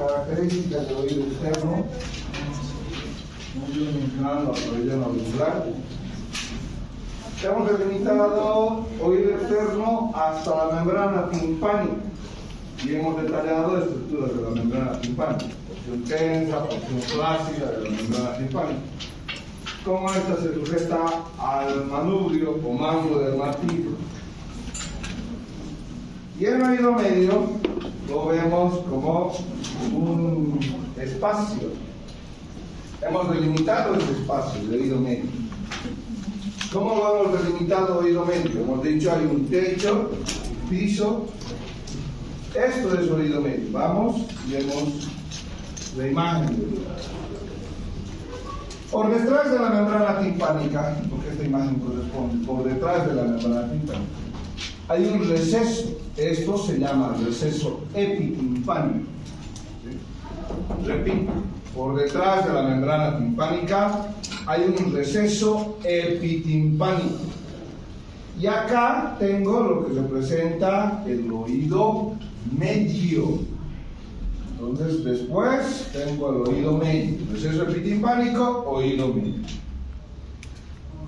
Características del oído externo. Muy mencionando la pabellón auricular. Hemos delimitado oído externo hasta la membrana timpánica y hemos detallado estructuras de la membrana timpánica, porción tensa, porción flácida de la membrana timpánica. Cómo esta se sujeta al manubrio o mango del martillo. Y el oído medio lo vemos como un espacio. Hemos delimitado ese espacio de oído medio. ¿Cómo lo hemos delimitado oído medio? Hemos dicho hay un techo, piso. Esto es oído medio. Vamos y vemos la imagen de oído. Por detrás de la membrana timpánica, porque esta imagen corresponde, por detrás de la membrana timpánica, hay un receso. Esto se llama receso epitimpánico. ¿Sí? Repito, por detrás de la membrana timpánica hay un receso epitimpánico. Y acá tengo lo que representa el oído medio. Entonces, después tengo el oído medio. Receso epitimpánico, oído medio.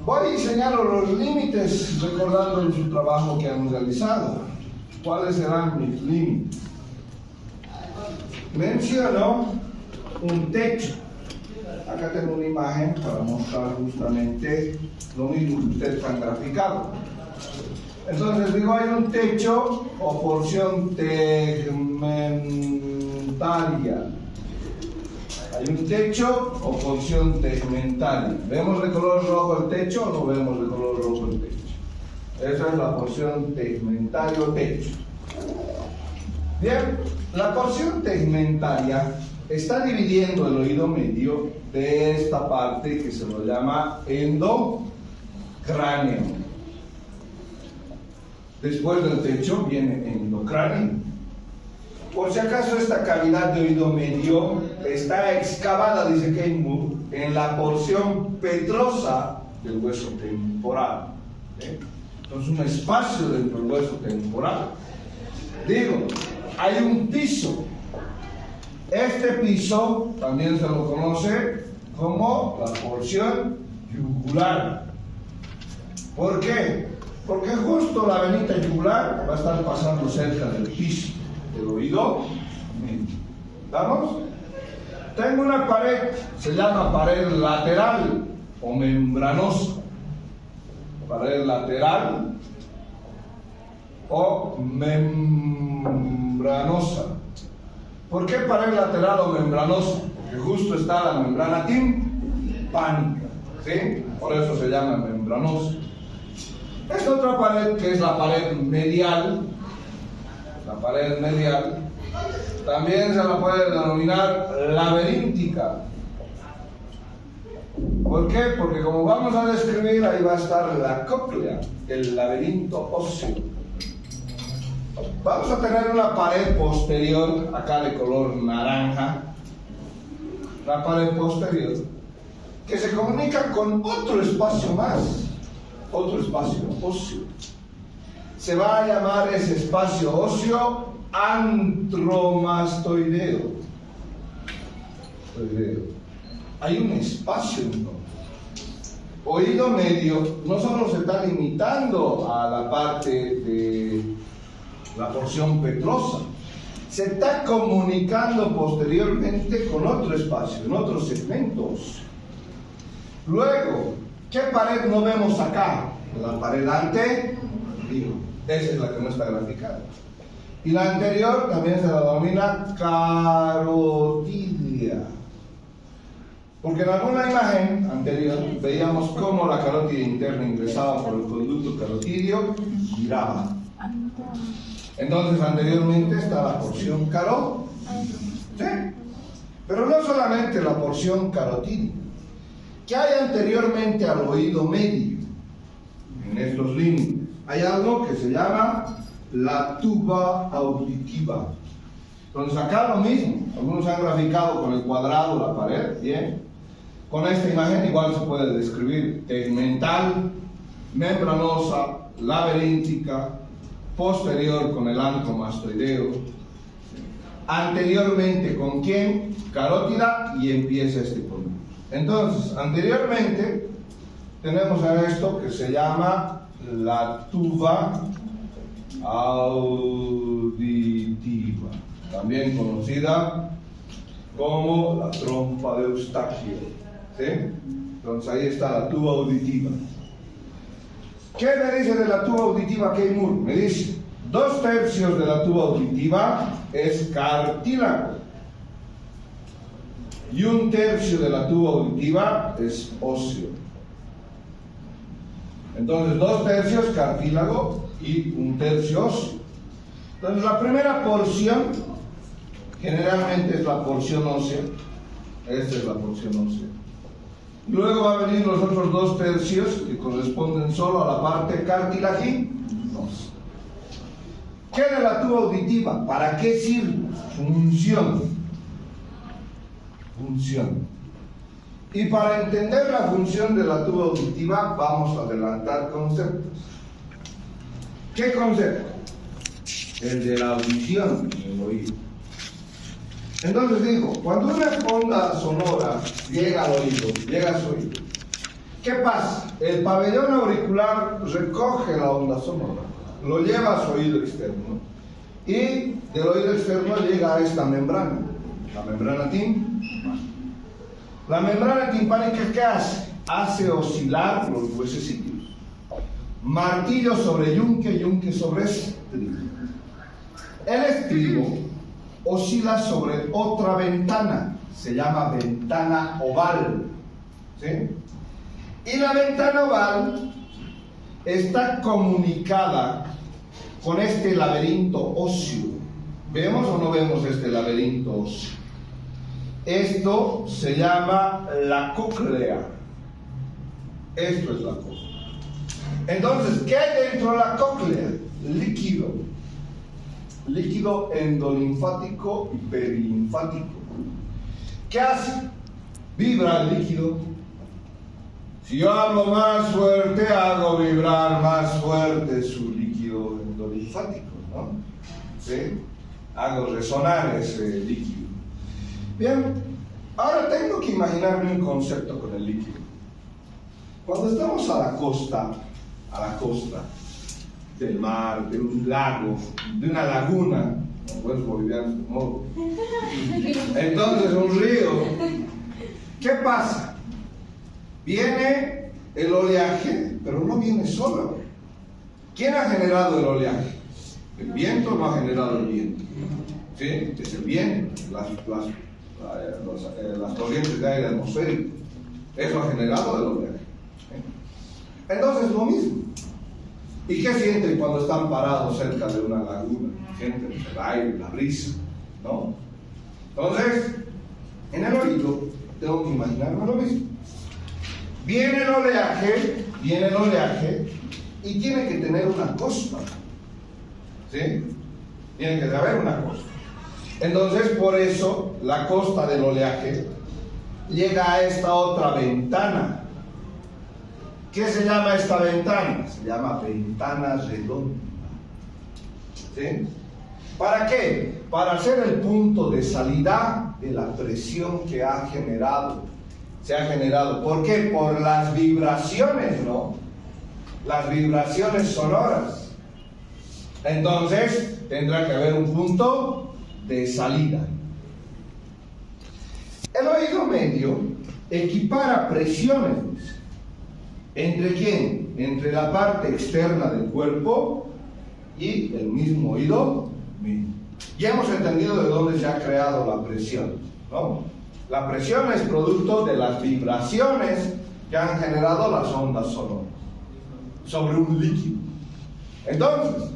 Voy a enseñaros los límites, recordando en su trabajo que han realizado. ¿Cuáles serán mis límites? Menciono un techo. Acá tengo una imagen para mostrar justamente lo mismo que ustedes han graficado. Entonces digo, hay un techo o porción tegmentaria. Hay un techo o porción tegmentaria. ¿Vemos de color rojo el techo o no vemos de color rojo el techo? Esa es la porción tegmentaria o techo. Bien, la porción tegmentaria está dividiendo el oído medio de esta parte que se lo llama endocráneo. Después del techo viene endocráneo. Por si acaso esta cavidad de oído medio está excavada, dice Kenmure, en la porción petrosa del hueso temporal. Entonces un espacio dentro del hueso temporal. Digo, hay un piso. Este piso también se lo conoce como la porción yugular. ¿Por qué? Porque justo la venita yugular va a estar pasando cerca del piso del oído medio. ¿Vamos? Tengo una pared, se llama pared lateral o membranosa. Pared lateral o membranosa. ¿Por qué pared lateral o membranosa? Porque justo está la membrana timpánica, ¿sí? Por eso se llama membranosa. Esta otra pared, que es la pared medial, también se la puede denominar laberíntica. ¿Por qué? Porque como vamos a describir, ahí va a estar la cóclea, el laberinto óseo. Vamos a tener una pared posterior, acá de color naranja, la pared posterior, que se comunica con otro espacio más, otro espacio óseo. Se va a llamar ese espacio óseo antromastoideo. Hay un espacio entonces. Oído medio no solo se está limitando a la parte de la porción petrosa, se está comunicando posteriormente con otro espacio, en otros segmentos. Luego, ¿qué pared no vemos acá? La pared anterior. Esa es la que no está graficada. Y la anterior también se la denomina carotidia. Porque en alguna imagen anterior veíamos cómo la carótida interna ingresaba por el conducto carotidio y giraba. Entonces anteriormente está la porción carótida. ¿Sí? Pero no solamente la porción carotidia. ¿Qué hay anteriormente al oído medio? En estos límites hay algo que se llama la tuba auditiva. Entonces acá lo mismo, algunos han graficado con el cuadrado la pared, bien. Con esta imagen igual se puede describir tegmental, membranosa, laberíntica, posterior con el antromastoideo. anteriormente con quién, carótida, y empieza este problema. Entonces, anteriormente tenemos a esto que se llama la tuba auditiva, también conocida como la trompa de Eustaquio, ¿sí? Entonces ahí está la tuba auditiva. ¿Qué me dice de la tuba auditiva Kay Moore? Me dice, 2/3 de la tuba auditiva es cartílago y 1/3 de la tuba auditiva es óseo. Entonces 2/3 cartílago y 1/3 óseo. Entonces la primera porción generalmente es la porción ósea. Esta es la porción ósea. Luego va a venir los otros 2/3 que corresponden solo a la parte cartilaginosa. ¿Qué de la tuba auditiva? ¿Para qué sirve? Función. Y para entender la función de la tuba auditiva vamos a adelantar conceptos. ¿Qué concepto? El de la audición en el oído. Entonces digo, cuando una onda sonora llega al oído, llega a su oído, ¿qué pasa? El pabellón auricular recoge la onda sonora, lo lleva a su oído externo y del oído externo llega a esta membrana, la membrana timpánica. La membrana timpánica, ¿qué hace? Hace oscilar los huesecillos. Martillo sobre yunque, yunque sobre estribo. El estribo oscila sobre otra ventana, se llama ventana oval, ¿sí? Y la ventana oval está comunicada con este laberinto óseo. ¿Vemos o no vemos este laberinto óseo? Esto se llama la cóclea. Esto es la cóclea. Entonces, ¿qué hay dentro de la cóclea? Líquido endolinfático y perilinfático. ¿Qué hace? Vibra el líquido. Si yo hablo más fuerte, hago vibrar más fuerte su líquido endolinfático, ¿no? ¿Sí? Hago resonar ese líquido. Bien, ahora tengo que imaginarme un concepto con el líquido. Cuando estamos a la costa del mar, de un lago, de una laguna, como buenos bolivianos de modo. Entonces, un río. ¿Qué pasa? Viene el oleaje, pero no viene solo. ¿Quién ha generado el oleaje? ¿El viento no ha generado el viento? ¿Sí? Es el viento, las corrientes de aire atmosférico. Eso ha generado el oleaje. Entonces, lo mismo. ¿Y qué sienten cuando están parados cerca de una laguna? Sienten el aire, la brisa, ¿no? Entonces, en el oído tengo que imaginarme lo mismo. Viene el oleaje y tiene que tener una costa, ¿sí? Tiene que haber una costa. Entonces, por eso, la costa del oleaje llega a esta otra ventana. ¿Qué se llama esta ventana? Se llama ventana redonda. ¿Sí? ¿Para qué? Para ser el punto de salida de la presión que ha generado. Se ha generado. ¿Por qué? Por las vibraciones, ¿no? Las vibraciones sonoras. Entonces, tendrá que haber un punto de salida. El oído medio equipara presiones. ¿Entre quién? Entre la parte externa del cuerpo y el mismo oído medio. Ya hemos entendido de dónde se ha creado la presión, ¿no? La presión es producto de las vibraciones que han generado las ondas sonoras sobre un líquido. Entonces,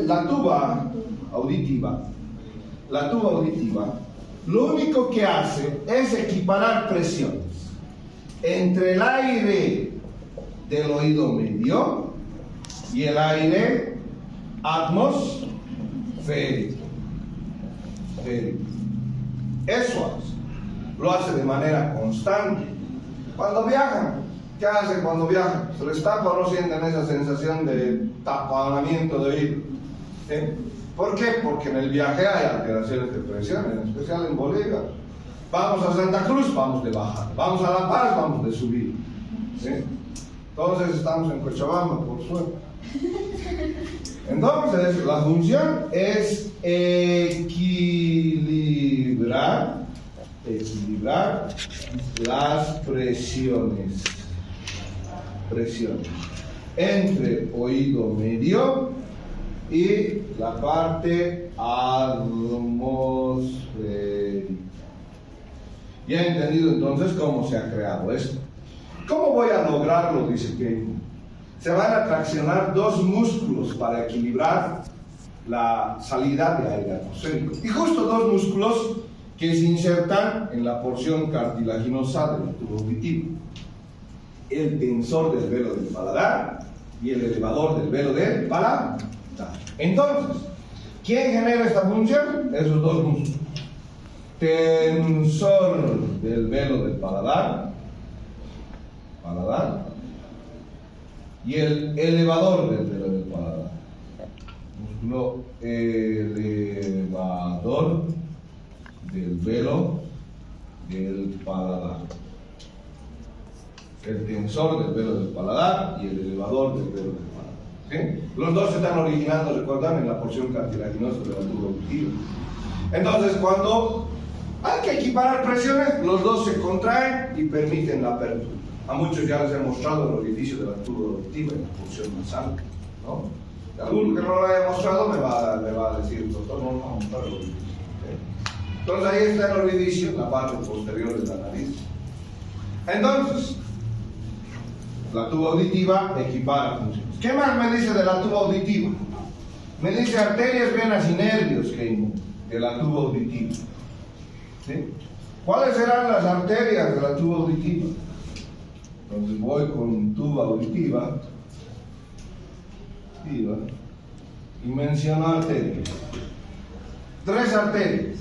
la tuba auditiva, lo único que hace es equiparar presiones entre el aire del oído medio y el aire atmosférico. Eso hace. Lo hace de manera constante. Cuando viajan, ¿qué hacen cuando viajan? ¿Se les tapa o no sienten esa sensación de taponamiento de oído? ¿Sí? ¿Por qué? Porque en el viaje hay alteraciones de presión, en especial en Bolivia. Vamos a Santa Cruz, vamos de bajar. Vamos a La Paz, vamos de subir. ¿Sí? Entonces estamos en Cochabamba, por suerte. Entonces, la función es equilibrar las presiones entre oído medio y la parte atmosférica. Ya he entendido entonces cómo se ha creado esto. ¿Cómo voy a lograrlo? Dice que se van a traccionar dos músculos para equilibrar la salida de aire atmosférico. Y justo dos músculos que se insertan en la porción cartilaginosa del tubo auditivo. El tensor del velo del paladar y el elevador del velo del paladar. Entonces, ¿quién genera esta función? Esos dos músculos. Tensor del velo del paladar y el elevador del velo del paladar. Músculo elevador del velo del paladar. El tensor del velo del paladar y el elevador del velo del paladar. ¿Sí? Los dos se están originando, recuerdan, en la porción cartilaginosa del tubo auditivo. Entonces, cuando hay que equiparar presiones, los dos se contraen y permiten la apertura. A muchos ya les he mostrado el orificio de la tubo auditiva en la porción nasal, ¿no? Alguno que no lo haya mostrado me va a decir, doctor, no vamos a mostrar el orificio. ¿Sí? Entonces ahí está el orificio, la parte posterior de la nariz. Entonces, la tuba auditiva equipara funciones. ¿Qué más me dice de la tuba auditiva? Me dice arterias, venas y nervios de la tuba auditiva. ¿Sí? ¿Cuáles serán las arterias de la tuba auditiva? Entonces voy con tuba auditiva y menciono arterias. Tres arterias.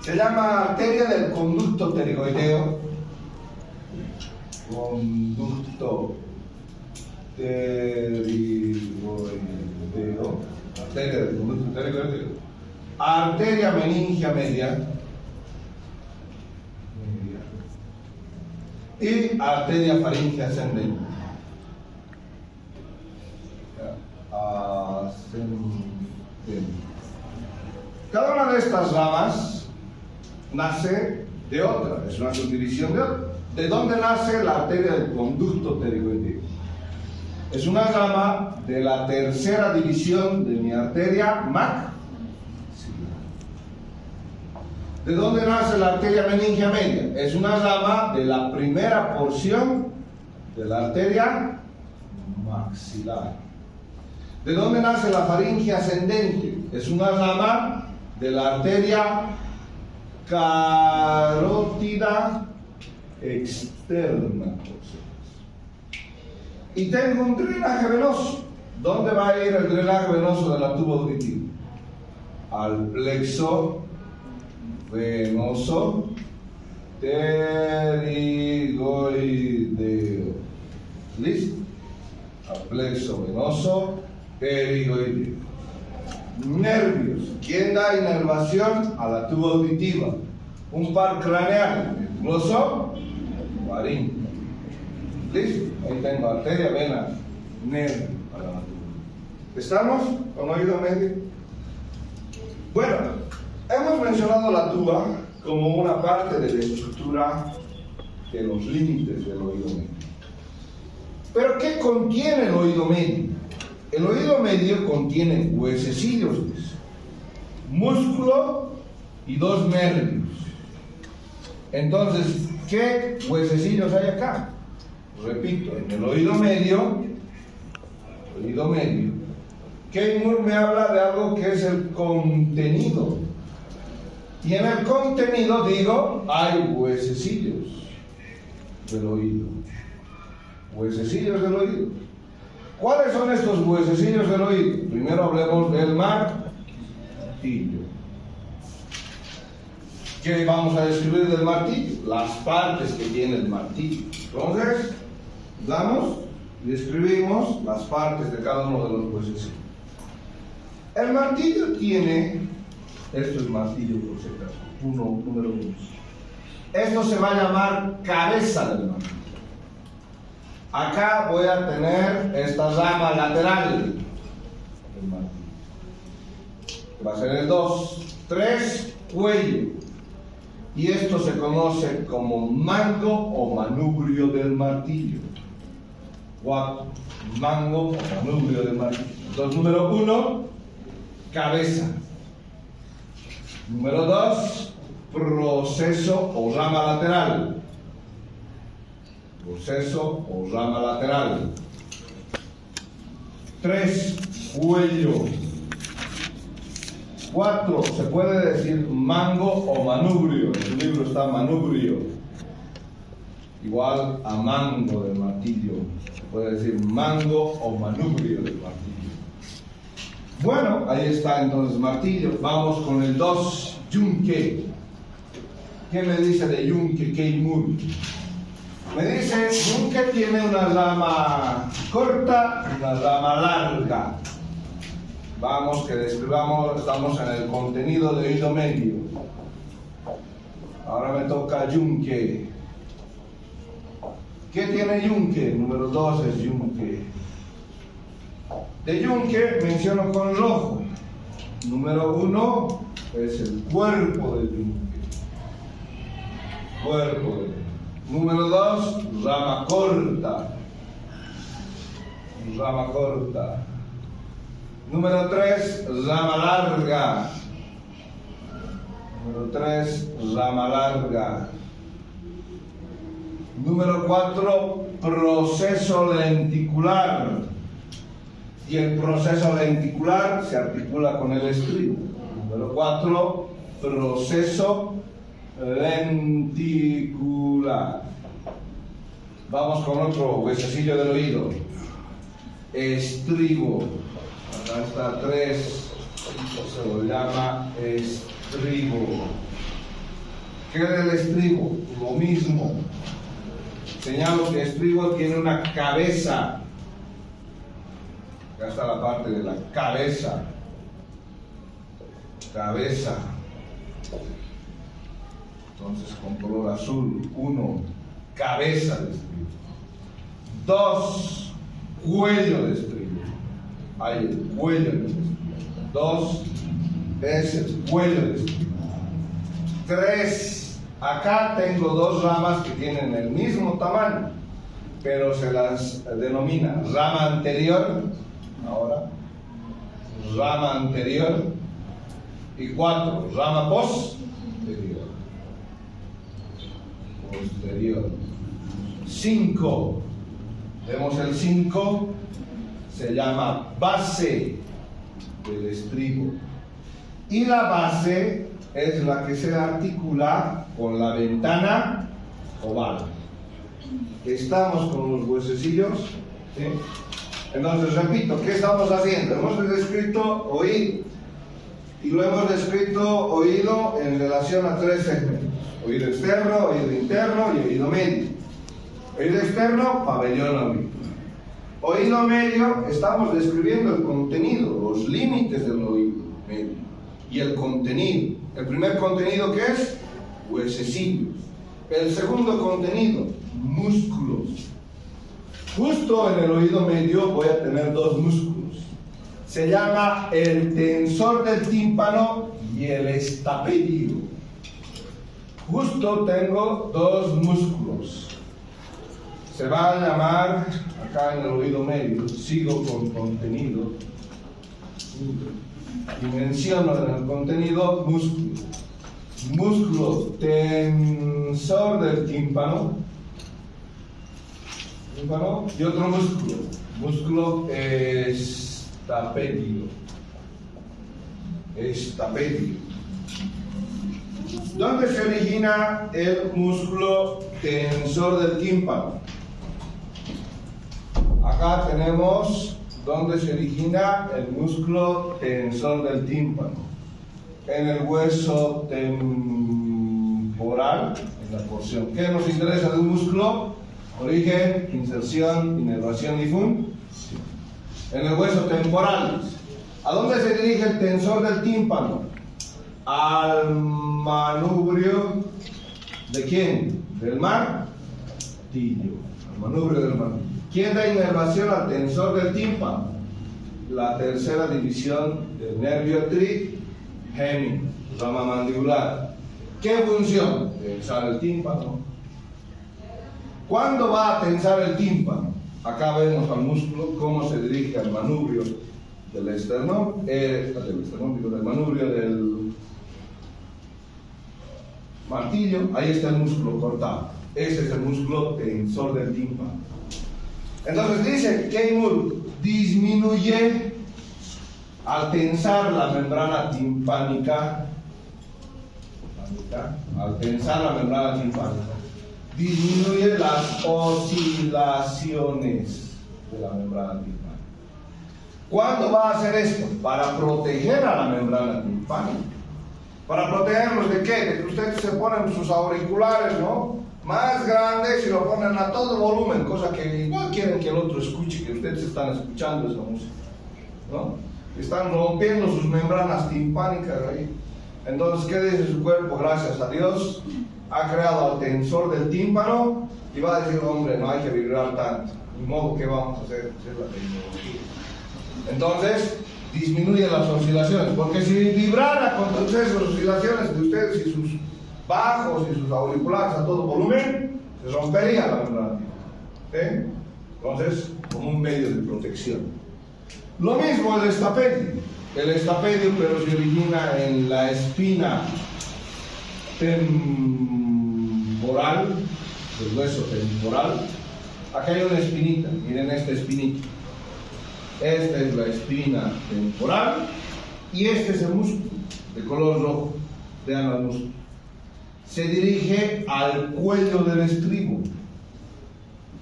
Se llama arteria del conducto pterigoideo. Conducto pterigoideo. Arteria del conducto pterigoideo. Arteria meningia media. Y arteria faríngea ascendente. Cada una de estas ramas nace de otra, es una subdivisión de otra. ¿De dónde nace la arteria del conducto pterigoideo? Es una rama de la tercera división de mi arteria maxilar. ¿De dónde nace la arteria meningia media? Es una rama de la primera porción de la arteria maxilar. ¿De dónde nace la faringe ascendente? Es una rama de la arteria carótida externa. Y tengo un drenaje venoso. ¿Dónde va a ir el drenaje venoso de la tuba auditiva? Al plexo venoso pterigoideo. ¿Listo? Al plexo venoso pterigoideo. Nervios. ¿Quién da inervación a la tuba auditiva? Un par craneal, gloso faríngeo. ¿Listo? Ahí tengo arteria, vena, nervio para la tuba. ¿Estamos con oído medio? Bueno, hemos mencionado la tuba como una parte de la estructura de los límites del oído medio. ¿Pero qué contiene el oído medio? El oído medio contiene huesecillos, músculo y dos nervios. Entonces, ¿qué huesecillos hay acá? Repito, en el oído medio, Keimur me habla de algo que es el contenido. Y en el contenido, digo, hay huesecillos del oído. Huesecillos del oído. ¿Cuáles son estos huesecillos del oído? Primero hablemos del martillo. ¿Qué vamos a describir del martillo? Las partes que tiene el martillo. Entonces, describimos las partes de cada uno de los huesecillos. El martillo tiene, esto es martillo por si acaso, número 1. Esto se va a llamar cabeza del martillo. Acá voy a tener esta rama lateral del martillo. Va a ser el 2. 3, cuello. Y esto se conoce como mango o manubrio del martillo. 4, mango o manubrio del martillo. Entonces, número 1, cabeza. Número 2, proceso o rama lateral. Proceso o rama lateral. 3, cuello. 4, se puede decir mango o manubrio. En el libro está manubrio. Igual a mango del martillo. Se puede decir mango o manubrio del martillo. Bueno, ahí está entonces martillo. Vamos con el 2, yunque. ¿Qué me dice de yunque? Keimur. Me dice, yunque tiene una rama corta y una rama larga. Vamos, que describamos, estamos en el contenido de oído medio. Ahora me toca yunque. ¿Qué tiene yunque? Número 2 es yunque. De yunque menciono con rojo. Número 1 es el cuerpo del yunque. Cuerpo del yunque. Número 2, rama corta. Rama corta. Número 3, rama larga. Número 3, rama larga. Número 4, proceso lenticular. Y el proceso lenticular se articula con el estribo. Número 4, proceso lenticular. Vamos con otro huesecillo del oído. Estribo. Acá está 3, se lo llama estribo. ¿Qué es el estribo? Lo mismo. Señalo que estribo tiene una cabeza. Acá está la parte de la cabeza. Cabeza. Entonces con color azul. 1, cabeza de estribo. 2, cuello de estribo. Hay el cuello de estribo. 2 es el cuello de estribo. 3, acá tengo 2 ramas que tienen el mismo tamaño, pero se las denomina rama anterior. Ahora, rama anterior. Y 4, rama posterior. Posterior. 5, vemos el 5, se llama base del estribo. Y la base es la que se articula con la ventana oval. Estamos con los huesecillos, ¿sí? Entonces, repito, ¿qué estamos haciendo? Hemos descrito oído y lo hemos descrito oído en relación a 3 segmentos: oído externo, oído interno y oído medio. Oído externo, pabellón auditivo. Oído medio, estamos describiendo el contenido, los límites del oído medio y el contenido. El primer contenido, ¿qué es? Huesecillos. El segundo contenido, músculos. Justo en el oído medio voy a tener 2 músculos. Se llama el tensor del tímpano y el estapedio. Justo tengo 2 músculos. Se va a llamar, acá en el oído medio, sigo con contenido, y menciono en el contenido músculo. Músculo tensor del tímpano, y otro músculo estapedio. ¿Dónde se origina el músculo tensor del tímpano? Acá tenemos donde se origina el músculo tensor del tímpano. En el hueso temporal, en la porción. ¿Qué nos interesa de un músculo? Origen, inserción, inervación y función. En el hueso temporal. ¿A dónde se dirige el tensor del tímpano? Al manubrio ¿de quién? Del martillo. Al manubrio del martillo. ¿Quién da inervación al tensor del tímpano? La tercera división del nervio trigémino, rama mandibular. ¿Qué función? Tensar el tímpano. ¿Cuándo va a tensar el tímpano? Acá vemos al músculo, cómo se dirige al manubrio del esternón, del manubrio del martillo. Ahí está el músculo cortado. Ese es el músculo tensor del tímpano. Entonces dice Keimur disminuye al tensar la membrana timpánica. Al tensar la membrana timpánica, disminuye las oscilaciones de la membrana timpánica. ¿Cuándo va a hacer esto? Para proteger a la membrana timpánica. ¿Para protegerlos de qué? De que ustedes se ponen sus auriculares, ¿no? Más grandes y lo ponen a todo volumen, cosa que igual quieren que el otro escuche, que ustedes están escuchando esa música, ¿no? Están rompiendo sus membranas timpánicas ahí. Entonces, ¿qué dice su cuerpo? Gracias a Dios, ha creado al tensor del tímpano y va a decir, hombre, no hay que vibrar tanto. Ni modo, ¿qué vamos a hacer? Esa es la tecnología. Entonces, disminuye las oscilaciones, porque si vibrara con todas esas oscilaciones de ustedes y sus bajos y sus auriculares a todo volumen, se rompería la membrana. Entonces, como un medio de protección. Lo mismo el estapedio. El estapedio, pero se origina en la espina temporal, el hueso temporal. Acá hay una espinita, miren esta espinita. Esta es la espina temporal y este es el músculo de color rojo. Vean el músculo. Se dirige al cuello del estribo.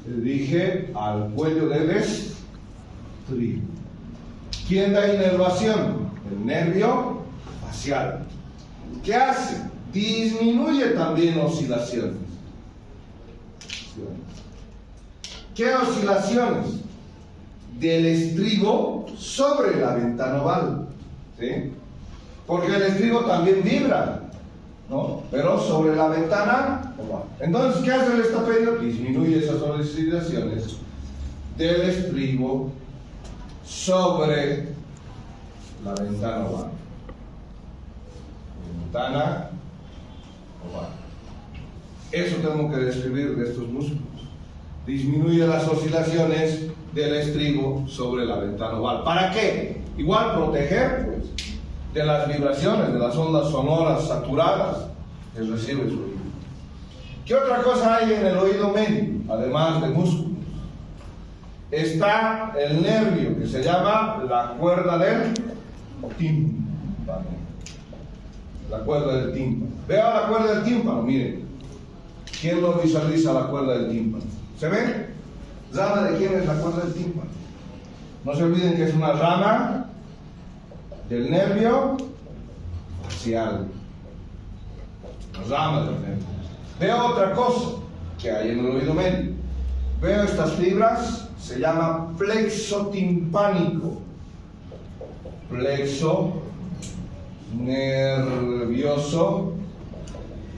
Se dirige al cuello del estribo. ¿Quién da inervación? El nervio facial. ¿Qué hace? Disminuye también oscilaciones. ¿Qué oscilaciones? Del estribo sobre la ventana oval, ¿sí? Porque el estribo también vibra, ¿no? Pero sobre la ventana oval. Entonces, ¿qué hace el estapedio? Disminuye esas oscilaciones del estribo sobre la ventana oval. Ventana oval. Eso tengo que describir de estos músculos. Disminuye las oscilaciones del estribo sobre la ventana oval. ¿Para qué? Igual proteger, pues, de las vibraciones, de las ondas sonoras saturadas que recibe su oído. ¿Qué otra cosa hay en el oído medio, además de músculos? Está el nervio que se llama la cuerda del tímpano. La cuerda del tímpano. Vea la cuerda del tímpano, miren. ¿Quién lo visualiza la cuerda del tímpano? ¿Se ve? ¿Rama de quién es la cuerda del tímpano? No se olviden que es una rama del nervio facial. La rama del nervio. Veo otra cosa que hay en el oído medio. Veo estas fibras, se llama plexo timpánico. Plexo nervioso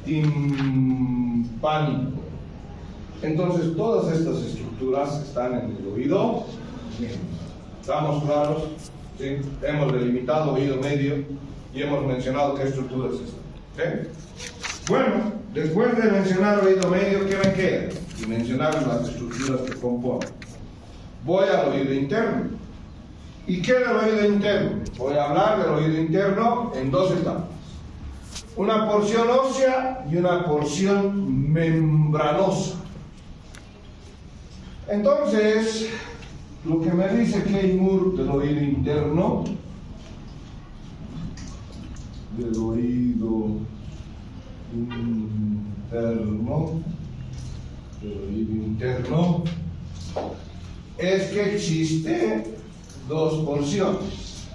timpánico. Entonces, todas estas estructuras están en el oído medio. ¿Estamos claros? ¿Sí? Hemos delimitado oído medio y hemos mencionado qué estructuras están. ¿Sí? Bueno, después de mencionar oído medio, ¿qué me queda? Y mencionar las estructuras que componen. Voy al oído interno. ¿Y qué del oído interno? Voy a hablar del oído interno en dos etapas. Una porción ósea y una porción membranosa. Entonces, lo que me dice Keimur del oído interno, es que existe dos porciones.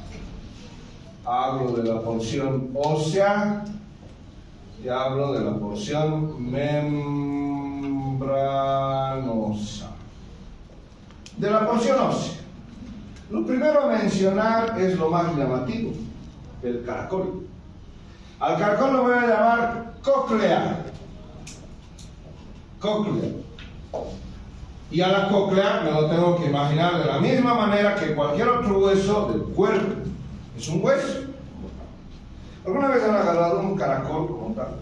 Hablo de la porción ósea y hablo de la porción membranosa. De la porción ósea. Lo primero a mencionar es lo más llamativo, el caracol. Al caracol lo voy a llamar cóclea. Cóclea. Y a la cóclea me lo tengo que imaginar de la misma manera que cualquier otro hueso del cuerpo. Es un hueso. ¿Alguna vez han agarrado un caracol como tal?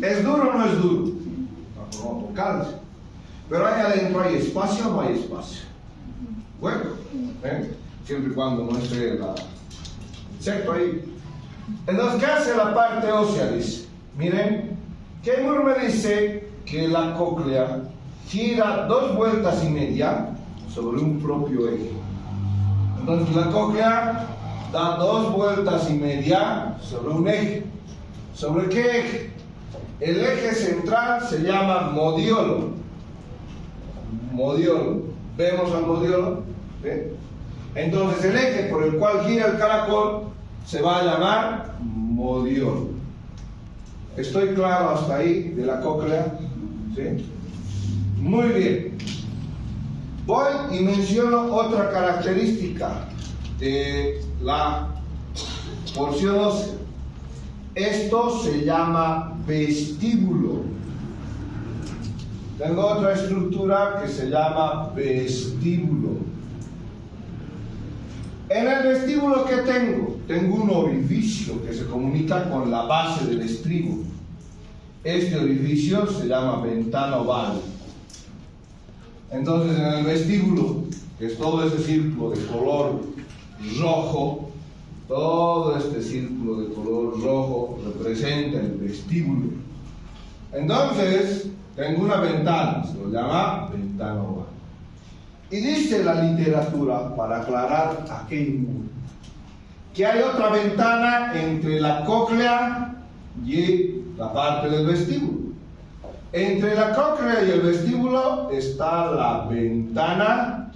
¿Es duro o no es duro? No, calcio. Pero ahí adentro hay espacio o no hay espacio. Bueno, siempre y cuando no esté el insecto ahí. Entonces, ¿qué hace la parte ósea? Dice, miren, Keimur me dice que la cóclea gira 2 vueltas y media sobre un propio eje. Entonces, la cóclea da 2 vueltas y media sobre un eje. ¿Sobre qué eje? El eje central se llama modiolo. Modiolo. ¿Vemos al modiolo? ¿Sí? Entonces el eje por el cual gira el caracol se va a llamar modiolo. ¿Estoy claro hasta ahí de la cóclea? ¿Sí? Muy bien. Voy y menciono otra característica de la porción ósea. Esto se llama vestíbulo. Tengo otra estructura que se llama vestíbulo. En el vestíbulo, ¿qué tengo? Tengo un orificio que se comunica con la base del estribo. Este orificio se llama ventana oval. Entonces, en el vestíbulo, que es todo ese círculo de color rojo, todo este círculo de color rojo representa el vestíbulo. Entonces, tengo una ventana, se lo llama ventana oval. Y dice la literatura, para aclarar a Keimur, que hay otra ventana entre la cóclea y la parte del vestíbulo. Entre la cóclea y el vestíbulo está la ventana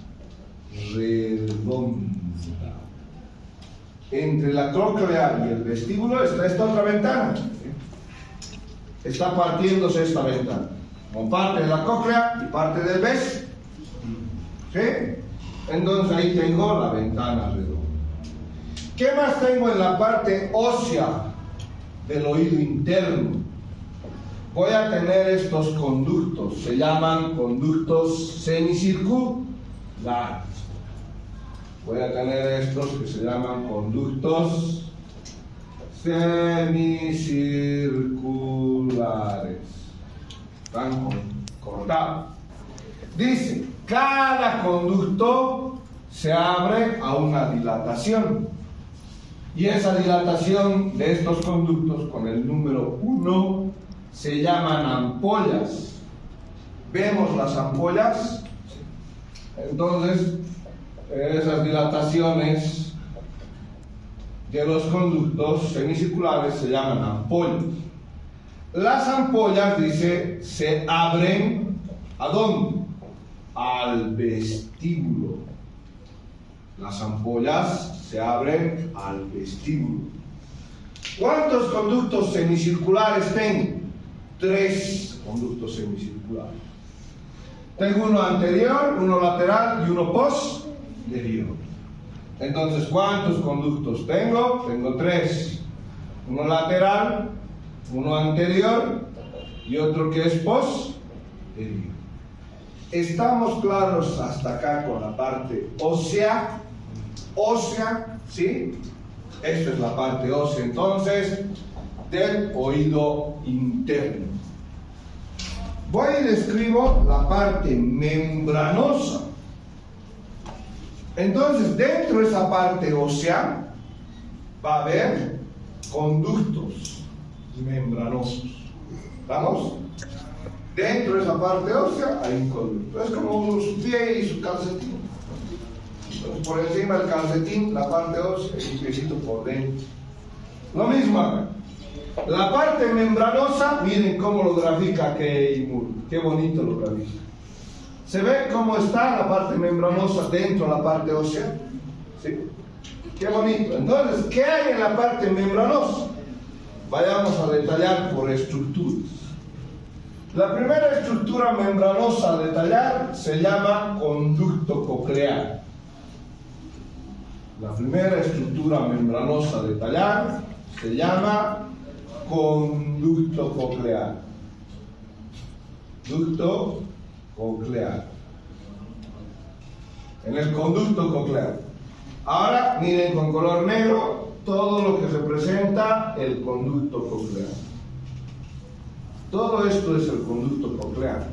redonda. Entre la cóclea y el vestíbulo está esta otra ventana. Está partiéndose esta ventana, con parte de la cóclea y parte del vestíbulo. ¿Sí? Entonces ahí tengo la ventana redonda. ¿Qué más tengo en la parte ósea del oído interno? Voy a tener estos conductos, se llaman conductos semicirculares. Voy a tener estos que se llaman conductos semicirculares. Están cortados. Dice, cada conducto se abre a una dilatación. Y esa dilatación de estos conductos con el número 1 se llaman ampollas. ¿Vemos las ampollas? Entonces, esas dilataciones de los conductos semicirculares se llaman ampollas. Las ampollas, dice, se abren ¿a dónde? Al vestíbulo. Las ampollas se abren al vestíbulo. ¿Cuántos conductos semicirculares tengo? 3 conductos semicirculares. Tengo uno anterior, uno lateral y uno posterior. Entonces, ¿cuántos conductos tengo? Tengo 3. Uno lateral, uno anterior y otro que es posterior. ¿Estamos claros hasta acá con la parte ósea? Ósea, ¿sí? Esta es la parte ósea, entonces, del oído interno. Voy y describo la parte membranosa. Entonces, dentro de esa parte ósea va a haber conductos membranosos. ¿Vamos? Dentro de esa parte ósea hay un conducto. Es como su pie y su calcetín. Entonces, por encima del calcetín, la parte ósea y un piecito por dentro. Lo mismo acá. La parte membranosa, miren cómo lo grafica Keimur. Qué bonito lo grafica. ¿Se ve cómo está la parte membranosa dentro de la parte ósea? ¿Sí? Qué bonito. Entonces, ¿qué hay en la parte membranosa? Vayamos a detallar por estructuras. La primera estructura membranosa a detallar se llama conducto coclear. La primera estructura membranosa de tallar se llama conducto coclear. Ducto coclear. En el conducto coclear. Ahora miren con color negro todo lo que representa el conducto coclear. Todo esto es el conducto coclear.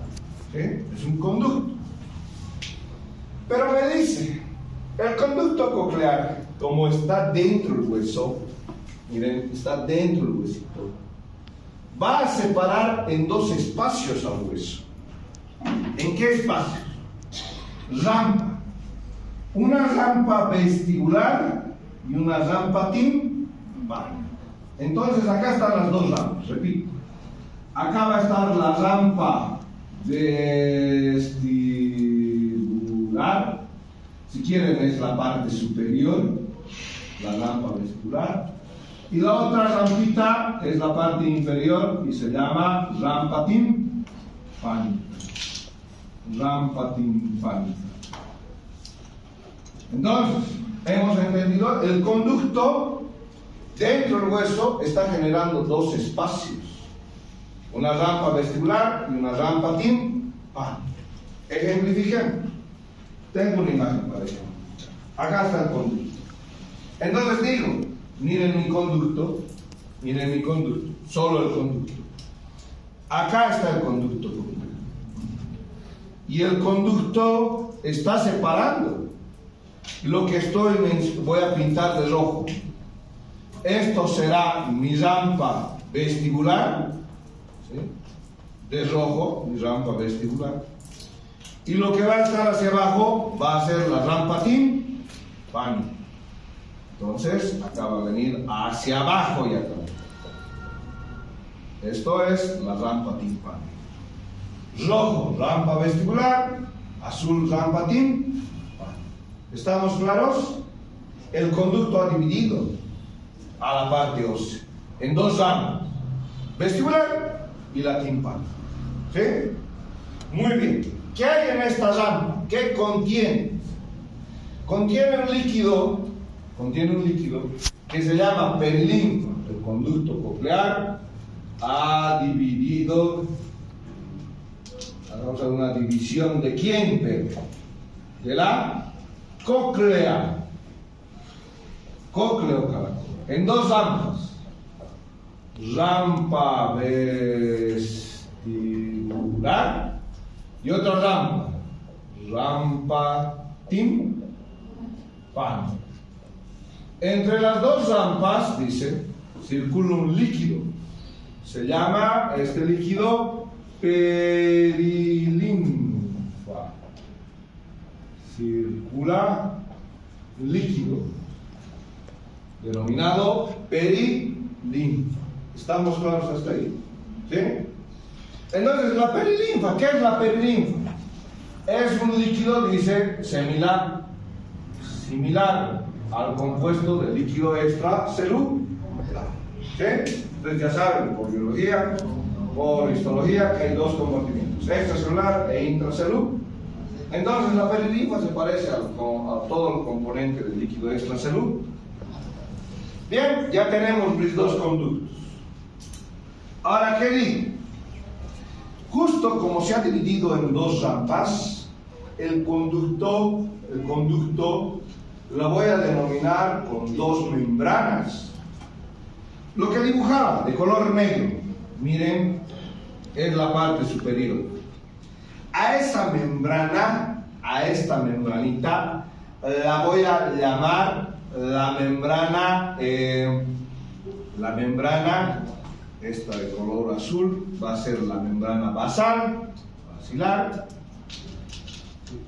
¿Sí? Es un conducto. Pero me dice, el conducto coclear, como está dentro del hueso, miren, está dentro del huesito, va a separar en dos espacios al hueso. ¿En qué espacios? Rampa. Una rampa vestibular y una rampa timpánica. Entonces acá están las dos rampas, repito. Acá va a estar la rampa vestibular. Si quieren es la parte superior, la rampa vestibular. Y la otra rampita es la parte inferior y se llama rampa timpánica. Rampa timpánica. Entonces, hemos entendido, el conducto dentro del hueso está generando dos espacios. Una rampa vestibular y una rampa timpánica. Ejemplifiquemos. Tengo una imagen para ello. Acá está el conducto. Entonces digo, miren mi conducto, solo el conducto. Acá está el conducto. Y el conducto está separando lo que voy a pintar de rojo. Esto será mi rampa vestibular, ¿sí? De rojo, mi rampa vestibular. Y lo que va a estar hacia abajo va a ser la rampa timpánica. Entonces, acá va a venir hacia abajo y acá. Esto es la rampa timpánica. Rojo, rampa vestibular. Azul, rampa timpánica. ¿Estamos claros? El conducto ha dividido a la parte ósea en dos rampas, vestibular y la timpánica. ¿Sí? Muy bien. ¿Qué hay en esta rampa? ¿Qué contiene? Contiene un líquido que se llama perilinfa. El conducto coclear ha dividido. Vamos a hacer una división de quién, Pedro? De la cóclea. Cócleo caracol. En dos rampas. Rampa vestibular y otra rampa. Rampa timpánica. Entre las dos rampas, dice, circula un líquido. Se llama este líquido perilinfa. Circula un líquido denominado perilinfa. ¿Estamos claros hasta ahí? ¿Sí? Entonces, la perilinfa, ¿qué es la perilinfa? Es un líquido, dice, similar al compuesto del líquido extracelular. ¿Sí? Ustedes ya saben, por biología, por histología, que hay dos compartimientos, extracelular e intracelular. Entonces, la perilinfa se parece a todo el componente del líquido extracelular. Bien, ya tenemos mis dos conductos. Ahora, ¿qué digo? Justo como se ha dividido en dos rampas, el conducto lo voy a denominar con dos membranas. Lo que dibujaba de color negro, miren, es la parte superior. A esa membrana, a esta membranita, la voy a llamar la membrana, esta de color azul, va a ser la membrana basilar.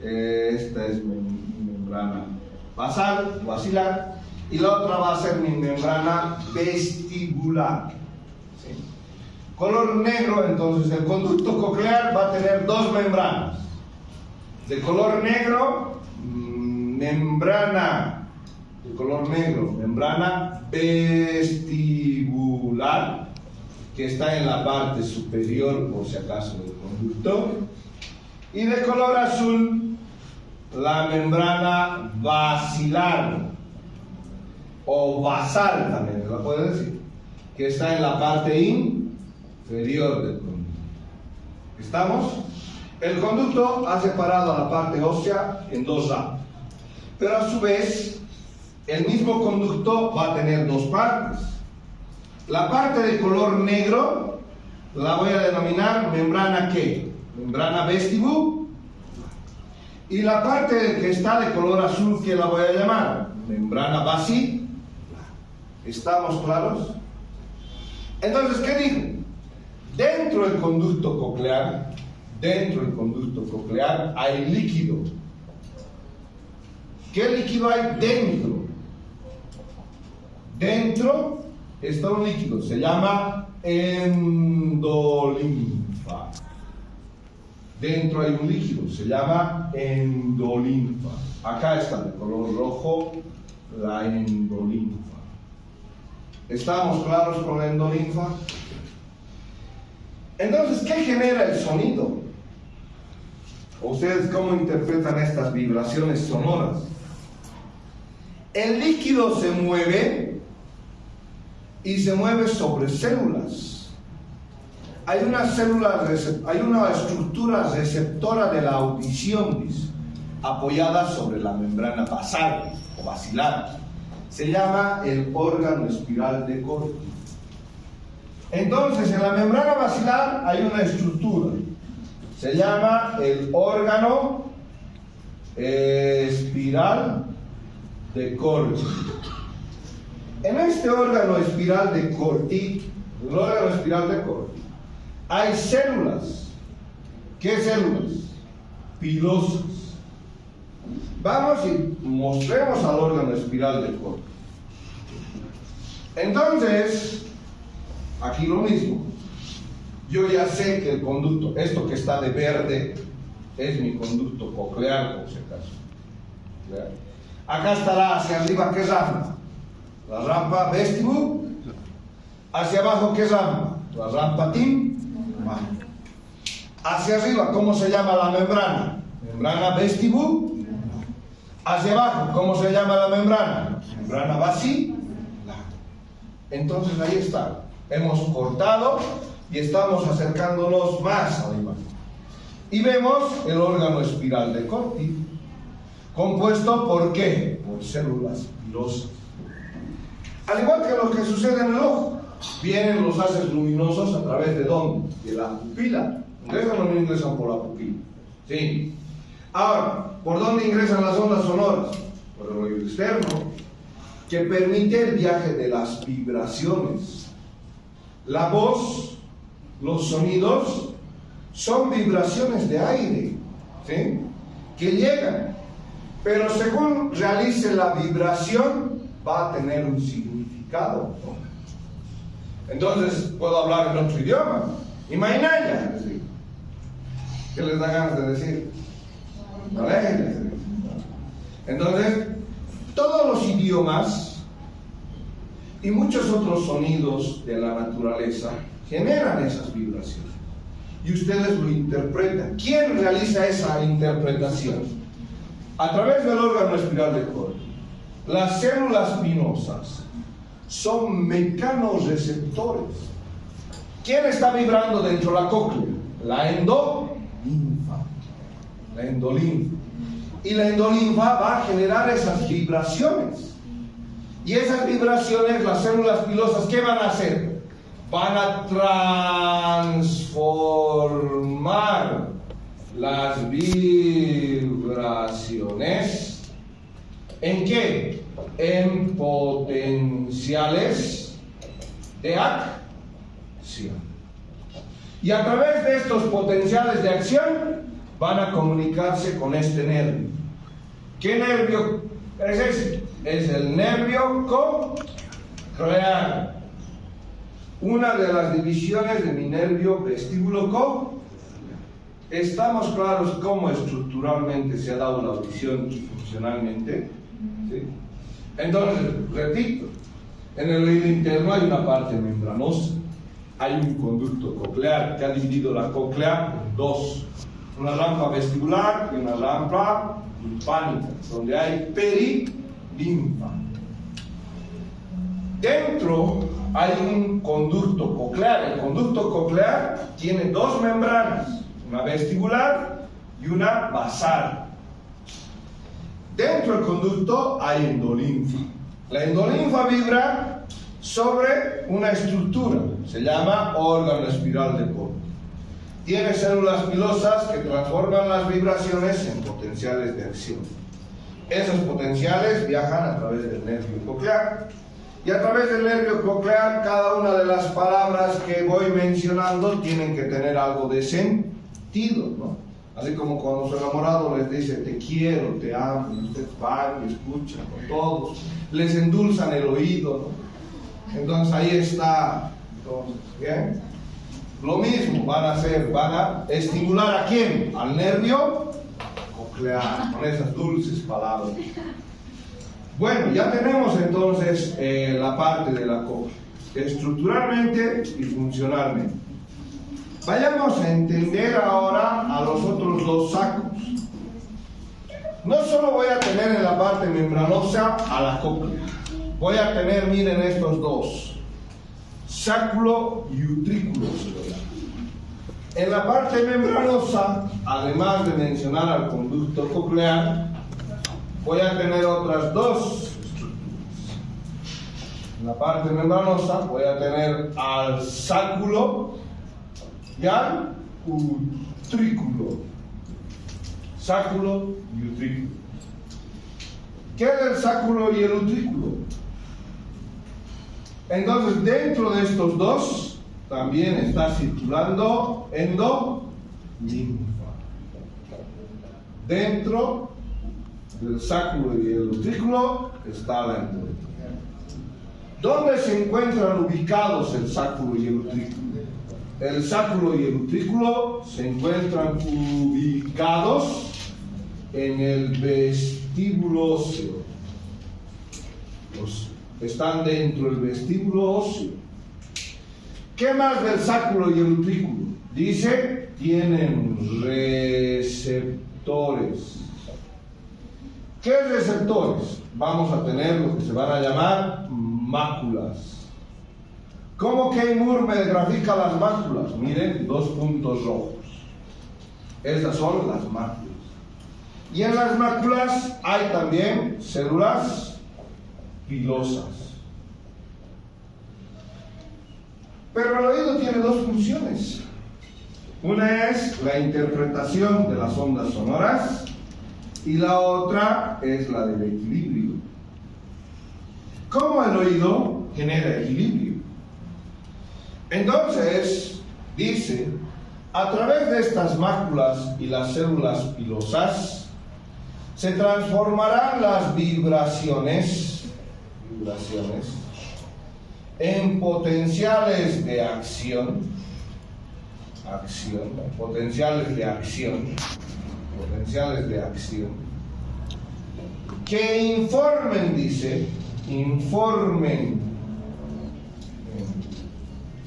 Esta es mi membrana basilar. Y la otra va a ser mi membrana vestibular. ¿Sí? Color negro, entonces el conducto coclear va a tener dos membranas. De color negro, membrana vestibular, que está en la parte superior, por si acaso, del conducto. Y de color azul, la membrana basilar, o basal también se la puede decir, que está en la parte inferior del conducto. ¿Estamos? El conducto ha separado a la parte ósea en dos ramas, pero a su vez el mismo conducto va a tener dos partes. La parte de color negro la voy a denominar membrana ¿qué? Membrana vestibular. Y la parte que está de color azul, ¿qué la voy a llamar? Membrana basilar. ¿Estamos claros? Entonces, ¿qué digo? Dentro del conducto coclear hay líquido. ¿Qué líquido hay dentro? Dentro está un líquido, se llama endolinfa. Dentro hay un líquido, se llama endolinfa. Acá está de color rojo la endolinfa. ¿Estamos claros con la endolinfa? Entonces, ¿qué genera el sonido? ¿Ustedes cómo interpretan estas vibraciones sonoras? El líquido se mueve y se mueve sobre células. Hay una estructura receptora de la audición, dice, apoyada sobre la membrana basal o basilar. Se llama el órgano espiral de Corti. Entonces, en la membrana basilar hay una estructura. Se llama el órgano espiral de Corti. En este órgano espiral de Corti, hay células. ¿Qué células? Pilosas. Vamos y mostremos al órgano espiral de Corti. Entonces, aquí lo mismo. Yo ya sé que el conducto, esto que está de verde, es mi conducto coclear, por si acaso. Acá estará hacia arriba, ¿qué rampa? La rampa vestibular. Hacia abajo, ¿qué rampa? La rampa timpánica. Hacia arriba, ¿cómo se llama la membrana? Membrana vestibular. Hacia abajo, ¿cómo se llama la membrana? Membrana basilar. Entonces ahí está. Hemos cortado y estamos acercándonos más a la imagen. Y vemos el órgano espiral de Corti, compuesto ¿por qué? Por células pilosas. Al igual que lo que sucede en el ojo, vienen los haces luminosos a través de ¿dónde? De la pupila. ¿Ingresan o no ingresan por la pupila? Sí. Ahora, ¿por dónde ingresan las ondas sonoras? Por el oído externo, que permite el viaje de las vibraciones. La voz, los sonidos, son vibraciones de aire, ¿sí? Que llegan, pero según realice la vibración, va a tener un significado. Entonces, puedo hablar en otro idioma. Imaginaya, les digo. ¿Qué les da ganas de decir? Entonces, todos los idiomas y muchos otros sonidos de la naturaleza generan esas vibraciones y ustedes lo interpretan. ¿Quién realiza esa interpretación? A través del órgano espiral de Corti. Las células pinosas son mecanorreceptores. ¿Quién está vibrando dentro de la cóclea? La endolinfa. La endolinfa. Y la endolinfa va a generar esas vibraciones. Y esas vibraciones, las células pilosas, ¿qué van a hacer? Van a transformar las vibraciones ¿en qué? En potenciales de acción. Y a través de estos potenciales de acción van a comunicarse con este nervio. ¿Qué nervio es ese? Es el nervio coclear. Una de las divisiones de mi nervio vestíbulo coclear. ¿Estamos claros cómo estructuralmente se ha dado la audición y funcionalmente? ¿Sí? Entonces, repito, en el oído interno hay una parte membranosa, hay un conducto coclear que ha dividido la cóclea en dos, una rampa vestibular y una rampa timpánica, donde hay perilinfa. Dentro hay un conducto coclear. El conducto coclear tiene dos membranas, una vestibular y una basal. Dentro del conducto hay endolinfa. La endolinfa vibra sobre una estructura, se llama órgano espiral de Corti. Tiene células pilosas que transforman las vibraciones en potenciales de acción. Esos potenciales viajan a través del nervio coclear. Y a través del nervio coclear, cada una de las palabras que voy mencionando tienen que tener algo de sentido, ¿no? Así como cuando su enamorado les dice te quiero, te amo, y ustedes van y escuchan con todos, les endulzan el oído, ¿no? Entonces ahí está. Entonces, ¿bien? Lo mismo van a estimular ¿a quién? Al nervio coclear, con esas dulces palabras. Bueno, ya tenemos entonces la parte de la coclea, estructuralmente y funcionalmente. Vayamos a entender ahora a los otros dos sacos. No solo voy a tener en la parte membranosa a la cóclea, voy a tener, miren estos dos, sáculo y utrículo. En la parte membranosa, además de mencionar al conducto coclear, voy a tener otras dos estructuras. En la parte membranosa voy a tener al sáculo y al utrículo. Sáculo y utrículo. ¿Qué es el sáculo y el utrículo? Entonces, dentro de estos dos también está circulando endolinfa. Dentro del sáculo y el utrículo está la endolinfa. ¿Dónde se encuentran ubicados el sáculo y el utrículo? El sáculo y el utrículo se encuentran ubicados en el vestíbulo óseo. Están dentro del vestíbulo óseo. ¿Qué más del sáculo y el utrículo? Dice, tienen receptores. ¿Qué receptores? Vamos a tener lo que se van a llamar máculas. ¿Cómo Kay Moore me grafica las máculas? Miren, dos puntos rojos. Estas son las máculas. Y en las máculas hay también células pilosas. Pero el oído tiene dos funciones. Una es la interpretación de las ondas sonoras y la otra es la del equilibrio. ¿Cómo el oído genera equilibrio? Entonces, dice, a través de estas máculas y las células pilosas, se transformarán las vibraciones en potenciales de acción, que informen, dice,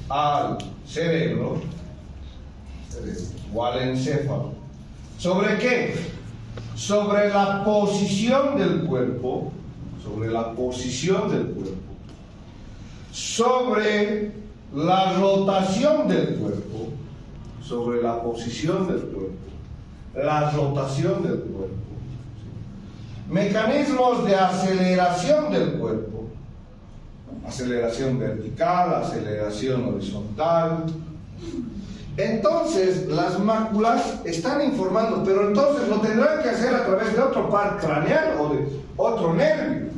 al cerebro o al encéfalo. ¿Sobre qué? Sobre la posición del cuerpo, sobre la rotación del cuerpo, la rotación del cuerpo, mecanismos de aceleración del cuerpo, aceleración vertical, aceleración horizontal. Entonces las máculas están informando, pero entonces lo tendrán que hacer a través de otro par craneal o de otro nervio.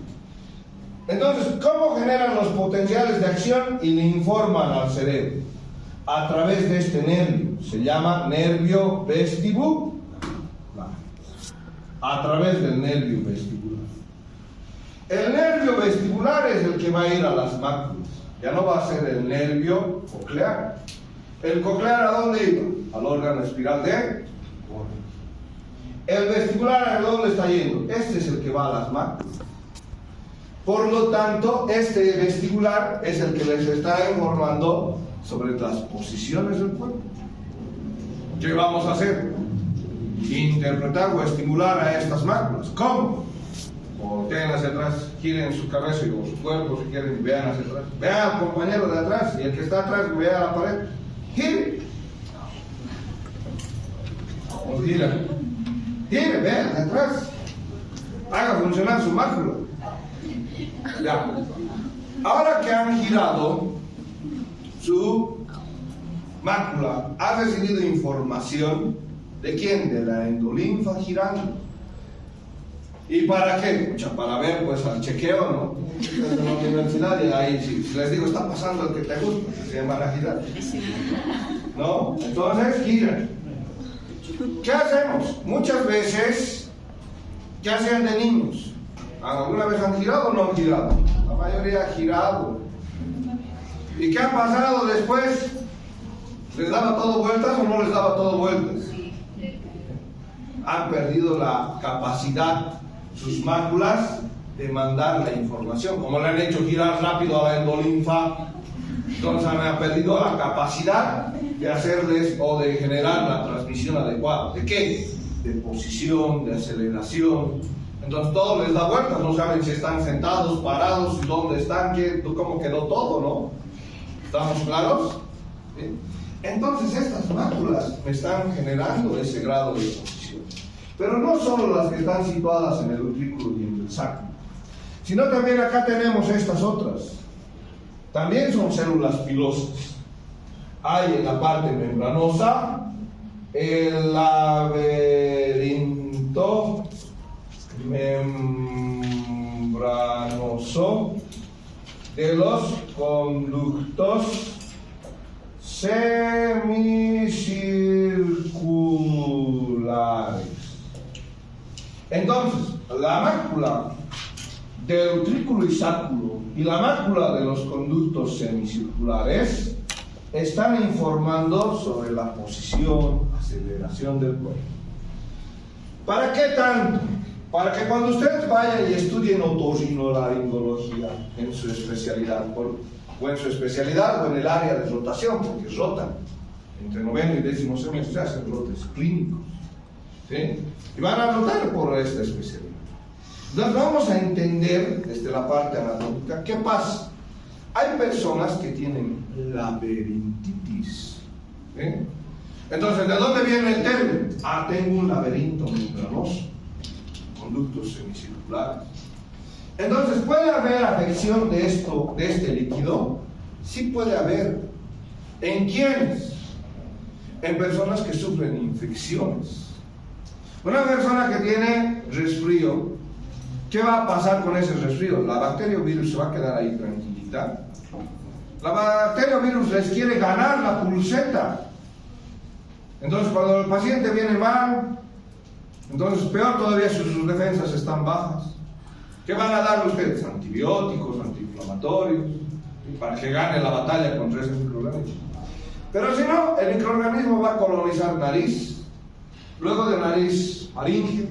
Entonces, ¿cómo generan los potenciales de acción y le informan al cerebro? A través de este nervio, se llama nervio vestibular. A través del nervio vestibular. El nervio vestibular es el que va a ir a las máculas, ya no va a ser el nervio coclear. ¿El coclear a dónde iba? Al órgano espiral de Corti. ¿El vestibular a dónde está yendo? Este es el que va a las máculas. Por lo tanto, este vestibular es el que les está informando sobre las posiciones del cuerpo. ¿Qué vamos a hacer? Interpretar o estimular a estas máculas. ¿Cómo? volteen hacia atrás, giren su cabeza y su cuerpo si quieren y vean hacia atrás. Vean al compañero de atrás y el que está atrás vea la pared. Gire. O gira. Gire, vean hacia atrás. Haga funcionar su mácula. Ya. Ahora que han girado su mácula, ha recibido información ¿de quién? De la endolinfa girando. ¿Y para qué? Mucha, para ver pues al chequeo, ¿no? En la universidad y ahí si les digo está pasando el que te gusta, se llama la girar. ¿No? Entonces giran. ¿Qué hacemos? Muchas veces, ya sean de niños, ¿alguna vez han girado o no han girado? La mayoría ha girado. ¿Y qué ha pasado después? ¿Les daba todo vueltas o no les daba todo vueltas? Han perdido la capacidad, sus máculas, de mandar la información. Como le han hecho girar rápido a la endolinfa, entonces han perdido la capacidad de hacerles o de generar la transmisión adecuada. ¿De qué? De posición, de aceleración. Entonces todo les da vueltas, no saben si están sentados, parados, dónde están, cómo quedó todo, ¿no? ¿Estamos claros? ¿Sí? Entonces estas máculas me están generando ese grado de posición. Pero no solo las que están situadas en el utrículo y en el sacro, sino también acá tenemos estas otras. También son células pilosas. Hay en la parte membranosa el laberinto membranoso de los conductos semicirculares. Entonces, la mácula del utrículo y sacro y la mácula de los conductos semicirculares están informando sobre la posición, aceleración del cuerpo. ¿Para qué tanto? Para que cuando ustedes vayan y estudien otorrinolaringología en su especialidad, o en su especialidad o en el área de rotación, porque rotan entre 9º y 10º semestre, se hacen rotes clínicos, ¿sí? Y van a rotar por esta especialidad. Entonces vamos a entender desde la parte anatómica qué pasa. Hay personas que tienen laberintitis, ¿sí? Entonces, ¿de dónde viene el término? Tengo un laberinto membranoso, conductos semicirculares. Entonces, ¿puede haber afección de este líquido? Sí puede haber. ¿En quiénes? En personas que sufren infecciones. Una persona que tiene resfrío, ¿qué va a pasar con ese resfrío? La bacteria o virus se va a quedar ahí tranquilita. La bacteria o virus les quiere ganar la pulseta. Entonces, cuando el paciente viene mal, entonces peor todavía si sus defensas están bajas. ¿Qué van a dar ustedes? Antibióticos, antiinflamatorios, para que gane la batalla contra ese microorganismo. Pero si no, el microorganismo va a colonizar nariz, luego de nariz faringe,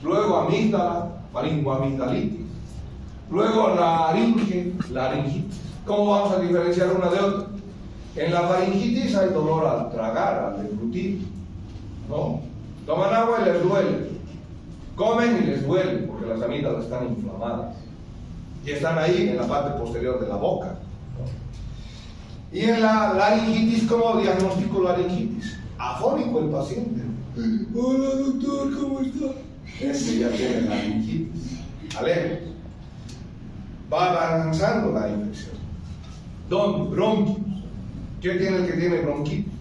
luego amígdala, faringoamigdalitis, luego laringe, laringitis. ¿Cómo vamos a diferenciar una de otra? En la faringitis hay dolor al tragar, al deglutir, ¿no? Toman agua y les duele, comen y les duele, porque las amígdalas están inflamadas y están ahí en la parte posterior de la boca, ¿no? Y en la laringitis, ¿cómo diagnostico laringitis? Afónico el paciente. Hola doctor, ¿cómo está? Ese ya tiene laringitis. Alegre. Va avanzando la infección. ¿Dónde? Bronquios. ¿Qué tiene el que tiene bronquitis?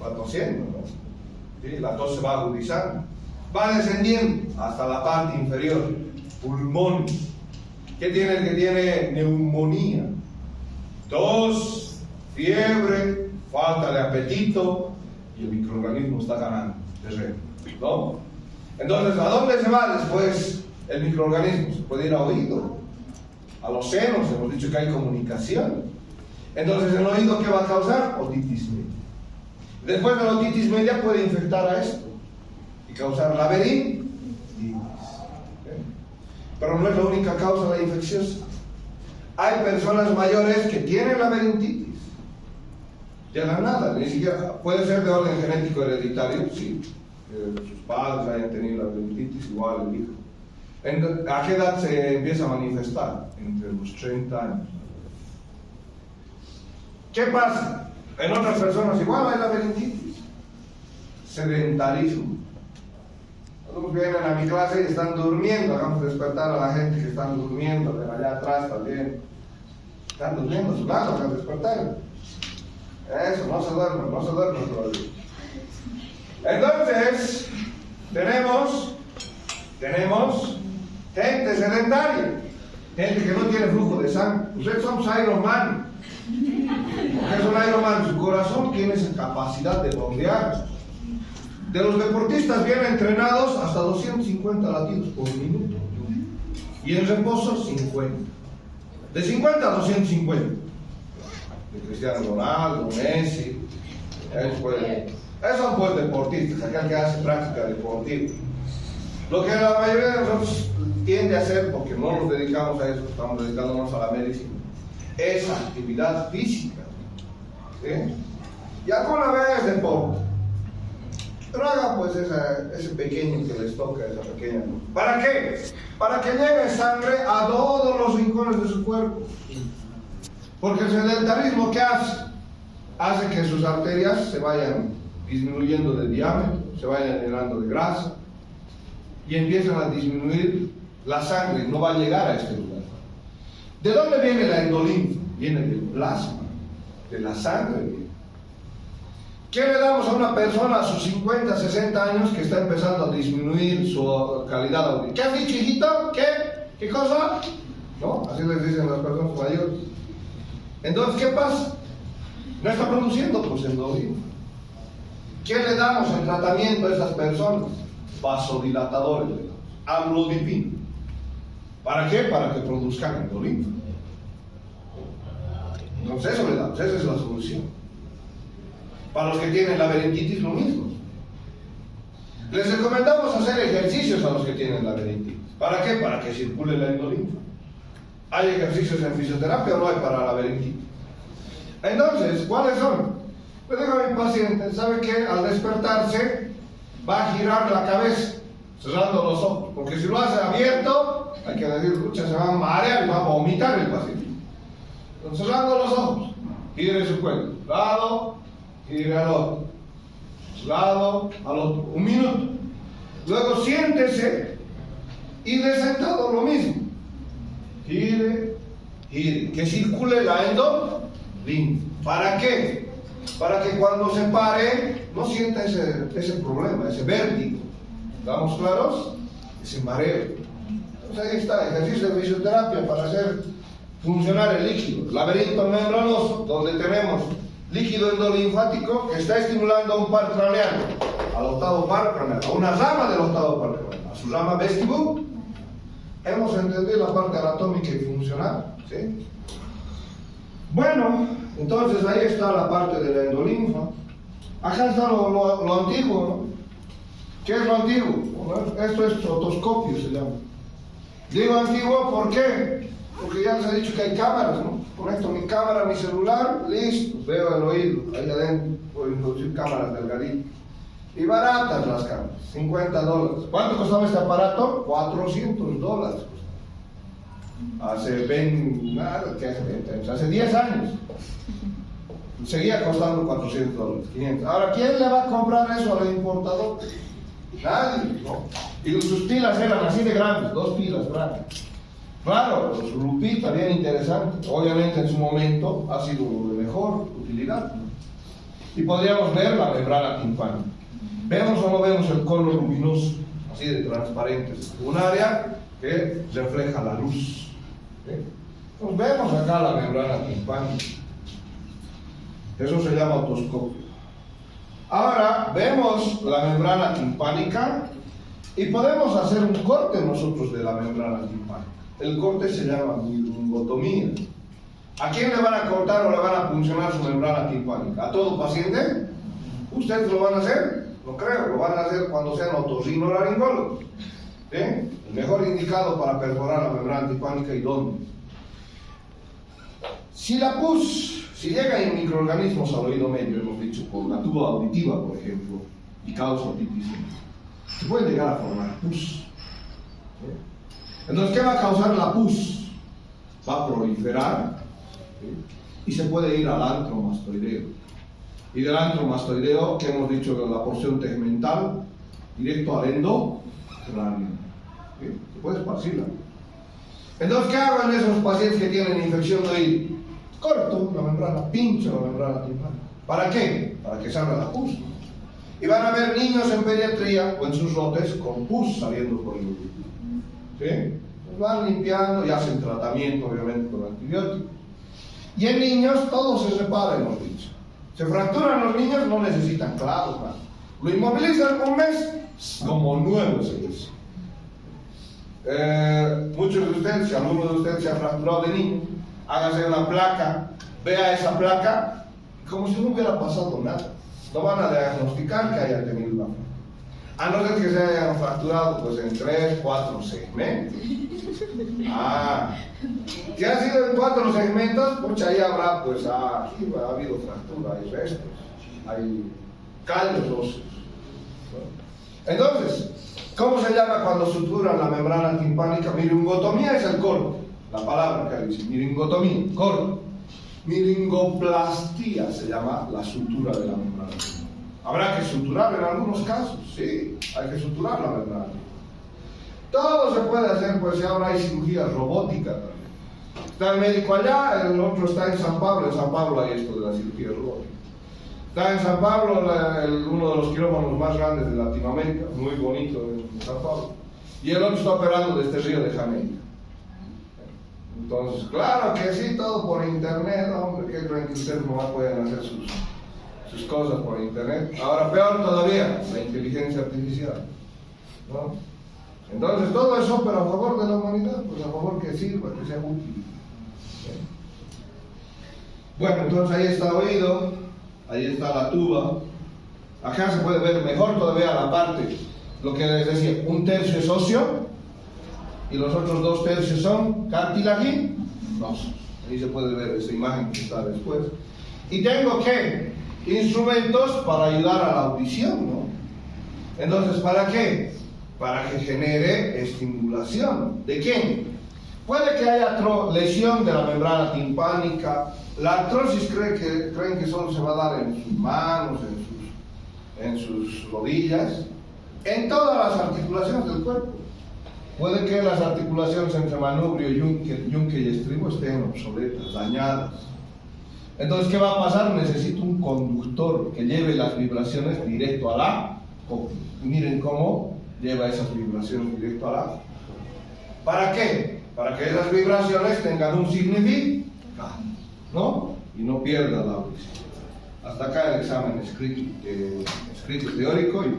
Va tosiendo, ¿no? ¿Sí? La tos se va agudizando. Va descendiendo hasta la parte inferior. Pulmón. ¿Qué tiene el que tiene neumonía? Tos, fiebre, falta de apetito y el microorganismo está ganando terreno, ¿no? Entonces, ¿a dónde se va después el microorganismo? Se puede ir a oído, a los senos, hemos dicho que hay comunicación. Entonces, ¿el oído qué va a causar? Otitis media. Después de la otitis media puede infectar a esto y causar laberintitis. Pero no es la única causa de la infección. Hay personas mayores que tienen laberintitis. De la nada, ni siquiera puede ser de orden genético hereditario, sí. que sus padres hayan tenido laberintitis, igual el hijo. ¿A qué edad se empieza a manifestar? Entre los 30 años. ¿Qué pasa? En otras personas igual hay laberintitis. Sedentarismo. Algunos vienen a mi clase y están durmiendo. Hagamos despertar a la gente que están durmiendo, de allá atrás también. Están durmiendo a su lado, hagan despertar. Eso, no se duermen todavía. Entonces, tenemos gente sedentaria, gente que no tiene flujo de sangre. Ustedes son Iron Man. ¿Por qué son Iron Man? Su corazón tiene esa capacidad de bombear. De los deportistas bien entrenados, hasta 250 latidos por minuto. Y en reposo, 50. De 50 a 250. De Cristiano Ronaldo, Messi. Esos son pues deportistas, aquel que hace práctica deportiva. Lo que la mayoría de nosotros tiende a hacer, porque no nos dedicamos a eso, estamos dedicándonos a la medicina, es actividad física. ¿Sí? Y alguna vez deporte. Pero haga pues ese pequeño que les toca, esa pequeña. ¿Para qué? Para que llegue sangre a todos los rincones de su cuerpo. Porque el sedentarismo, ¿qué hace? Hace que sus arterias se vayan disminuyendo de diámetro, se vayan llenando de grasa y empiezan a disminuir la sangre, no va a llegar a este lugar. ¿De dónde viene la endolinfa? Viene del plasma, de la sangre. ¿Qué le damos a una persona a sus 50, 60 años que está empezando a disminuir su calidad auditiva? ¿Qué has dicho, hijito? ¿Qué cosa? ¿No? Así les dicen las personas mayores. Entonces, ¿qué pasa? No está produciendo pues endolinfa. ¿Qué le damos en tratamiento a estas personas? Vasodilatadores, amlodipina. ¿Para qué? Para que produzcan endolinfa. Entonces eso le damos, esa es la solución. Para los que tienen laberintitis, lo mismo. Les recomendamos hacer ejercicios a los que tienen laberintitis. ¿Para qué? Para que circule la endolinfa. ¿Hay ejercicios en fisioterapia o no hay para laberintitis? Entonces, ¿cuáles son? Le digo a mi paciente, ¿sabe qué? Al despertarse, va a girar la cabeza, cerrando los ojos. Porque si lo hace abierto, hay que decir, escucha, se va a marear y va a vomitar el paciente. Entonces, cerrando los ojos, gire su cuello. Lado, gire al otro. Lado, al otro. 1 minuto. Luego siéntese y de sentado lo mismo. Gire, gire. Que circule la endolinfa. ¿Para qué? Para que cuando se pare no sienta ese problema, ese vértigo. ¿Estamos claros? Ese mareo. Entonces ahí está, ejercicio de fisioterapia para hacer funcionar el líquido. Laberinto membranoso, donde tenemos líquido endolinfático que está estimulando a un par craneano, al octavo par craneano, a una rama del octavo par craneano, a su rama vestibul. Hemos entendido la parte anatómica y funcional, ¿sí? Bueno, entonces ahí está la parte de la endolinfa. Acá está lo antiguo, ¿no? ¿Qué es lo antiguo? Bueno, esto es otoscopio, se llama. Digo antiguo, ¿por qué? Porque ya les he dicho que hay cámaras, ¿no? Conecto mi cámara a mi celular, listo, veo el oído, ahí adentro puedo introducir cámaras delgaditas. Y baratas las cámaras, $50. ¿Cuánto costaba este aparato? $400. Hace 20, nada, ¿qué hace 20 años? Hace 10 años. Seguía costando $400, 500. Ahora, ¿quién le va a comprar eso al importador? Nadie, ¿no? Y sus pilas eran así de grandes, 2 pilas grandes. Claro, su lupita bien interesante. Obviamente en su momento ha sido de mejor utilidad. Y podríamos ver la membrana timpánica. ¿Vemos o no vemos el cono luminoso? Así de transparentes. Un área que refleja la luz. ¿Sí? Pues vemos acá la membrana timpánica. Eso se llama otoscopio. Ahora vemos la membrana timpánica y podemos hacer un corte nosotros de la membrana timpánica. El corte se llama mingotomía. ¿A quién le van a cortar o le van a puncionar su membrana timpánica? ¿A todo paciente? ¿Ustedes lo van a hacer? No creo, lo van a hacer cuando sean otorrinolaringólogos. ¿Sí? El mejor indicado para perforar la membrana timpánica y dónde. Si la pus, si llegan microorganismos al oído medio, hemos dicho, por la tuba auditiva, por ejemplo, y causa otitis media. Se puede llegar a formar pus. Entonces, ¿qué va a causar la pus? Va a proliferar, y se puede ir al antro mastoideo. Y del antro mastoideo, que hemos dicho que la porción tegmental, directo al endocráneo. Se puede esparcirla. Entonces, ¿qué hago en esos pacientes que tienen infección de oído? Corto la membrana, pincho la membrana timpánica. ¿Para qué? Para que salga la pus. Y van a ver niños en pediatría o en sus lotes con pus saliendo por el oído. ¿Sí? Pues van limpiando y hacen tratamiento, obviamente, con antibióticos. Y en niños todo se repara, hemos dicho. Se fracturan los niños, no necesitan clavos, man. Lo inmovilizan un mes, como nuevo se dice. Muchos de ustedes, si alguno de ustedes se ha fracturado de niño, hágase una placa, vea esa placa, como si no hubiera pasado nada. No van a diagnosticar que hayan tenido una fractura. A no ser que se hayan fracturado pues en 3, 4 segmentos. Si ha sido en 4 segmentos, pucha, ahí habrá, pues, aquí ha habido fractura, hay restos, hay callos óseos. Entonces, ¿cómo se llama cuando suturan la membrana timpánica? Miringotomía es el corte, la palabra que dice, miringotomía, corte. Miringoplastía se llama la sutura de la membrana timpánica. Habrá que suturar en algunos casos, sí, hay que suturar la membrana. Todo se puede hacer, pues ahora hay cirugía robótica también. Está el médico allá, el otro está en San Pablo hay esto de la cirugía robótica. Está en San Pablo uno de los quirófanos más grandes de Latinoamérica, muy bonito en San Pablo, y el otro está operando desde Río de Janeiro. Entonces, claro que sí, todo por internet, hombre, que creen que ustedes nomás pueden hacer sus cosas por internet. Ahora peor todavía, la inteligencia artificial, ¿no? Entonces todo eso, pero a favor de la humanidad, pues a favor que sirva, que sea útil. Bueno, entonces ahí está oído, ahí está la tuba. Acá se puede ver mejor todavía la parte, lo que les decía, 1/3 es óseo y los otros 2/3 son cartilaginosos. Ahí se puede ver esa imagen que está después. Y tengo que instrumentos para ayudar a la audición, ¿no? Entonces, ¿para qué? Para que genere estimulación. ¿De quién? Puede que haya lesión de la membrana timpánica. La artrosis creen que solo se va a dar en sus manos, en sus rodillas, en todas las articulaciones del cuerpo. Puede que las articulaciones entre manubrio, yunque y estribo estén obsoletas, dañadas. Entonces, ¿qué va a pasar? Necesito un conductor que lleve las vibraciones directo a la cóclea. Y miren cómo lleva esas vibraciones directo a la cóclea. ¿Para qué? Para que esas vibraciones tengan un significado, ¿no? Y no pierda la audición. Hasta acá el examen escrito teórico y